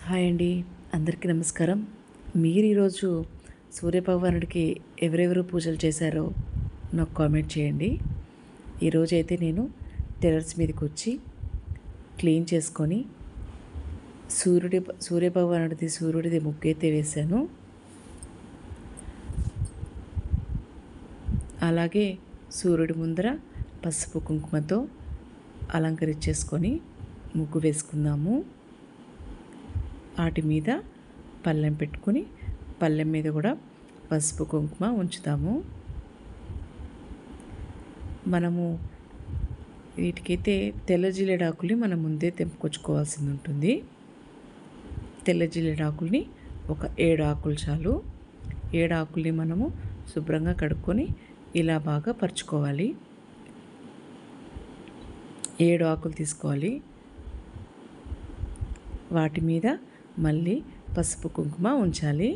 Hi అండి, అందరికీ నమస్కారం. మీరు ఈరోజు సూర్యభగవానుడికి ఎవరెవరు పూజలు చేశారో నాకు కామెంట్ చేయండి. ఈరోజైతే నేను టెర్రస్ మీదకి వచ్చి క్లీన్ చేసుకొని సూర్యభగవానుడిది ముగ్గైతే వేశాను. అలాగే సూర్యుడి ముందర పసుపు కుంకుమతో అలంకరించేసుకొని ముగ్గు వేసుకుందాము. వాటి మీద పళ్ళెం పెట్టుకుని పళ్ళెం మీద కూడా పసుపు కుంకుమ ఉంచుతాము. మనము వీటికైతే తెల్ల జిల్లేడాకుల్ని మనం ముందే తెంపుకొచ్చుకోవాల్సి ఉంటుంది. తెల్ల జిల్లేడాకుల్ని ఒక 7 ఆకులు చాలు. 7 ఆకుల్ని మనము శుభ్రంగా కడుక్కొని ఇలా బాగా పరుచుకోవాలి. 7 ఆకులు తీసుకోవాలి. వాటి మీద మళ్ళీ పసుపు కుంకుమ ఉంచాలి.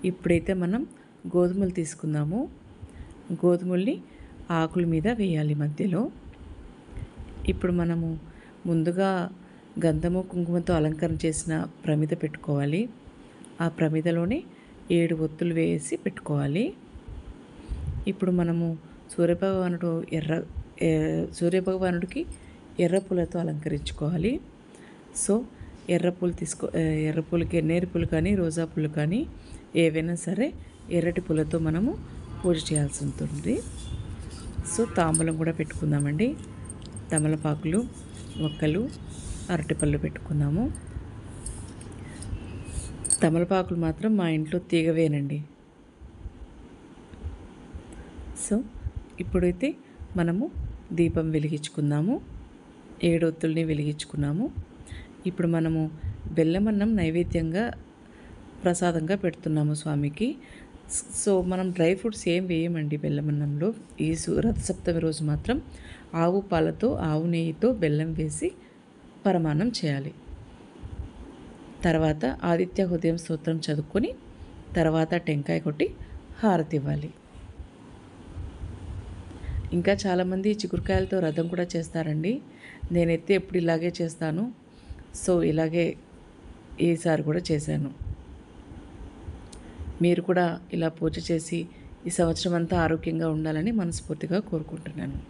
ఇప్పుడైతే మనం గోధుమలు తీసుకుందాము. గోధుమల్ని ఆకుల మీద వేయాలి మధ్యలో. ఇప్పుడు మనము ముందుగా గంధము కుంకుమతో అలంకరణ చేసిన ప్రమిద పెట్టుకోవాలి. ఆ ప్రమిదలోనే 7 ఒత్తులు వేసి పెట్టుకోవాలి. ఇప్పుడు మనము సూర్యభగవానుడికి ఎర్ర పూలతో అలంకరించుకోవాలి. సో ఎర్ర పూలకి ఎన్నేరు పూలు కానీ రోజా పూలు కానీ ఏవైనా సరే ఎర్రటి పూలతో మనము పూజ చేయాల్సి ఉంటుంది. సో తాంబూలం కూడా పెట్టుకుందామండి. తమలపాకులు, ఒక్కలు, అరటిపళ్ళు పెట్టుకుందాము. తమలపాకులు మాత్రం మా ఇంట్లో తీగవేనండి. సో ఇప్పుడైతే మనము దీపం వెలిగించుకుందాము. 7 ఒత్తుల్ని వెలిగించుకున్నాము. ఇప్పుడు మనము బెల్లమన్నం నైవేద్యంగా ప్రసాదంగా పెడుతున్నాము స్వామికి. సో మనం డ్రై ఫ్రూట్స్ ఏం వేయమండి బెల్లమన్నంలో. ఈ రథసప్తమి రోజు మాత్రం ఆవు పాలతో ఆవు నెయ్యితో బెల్లం వేసి పరమాన్నం చేయాలి. తర్వాత ఆదిత్య హృదయం స్తోత్రం చదువుకొని తర్వాత టెంకాయ కొట్టి హారతి ఇవ్వాలి. ఇంకా చాలామంది చిగురుకాయలతో రథం కూడా చేస్తారండి. నేనైతే ఎప్పుడు ఇలాగే చేస్తాను. సో ఇలాగే ఈసారి కూడా చేశాను. మీరు కూడా ఇలా పూజ చేసి ఈ సంవత్సరం అంతా ఆరోగ్యంగా ఉండాలని మనస్ఫూర్తిగా కోరుకుంటున్నాను.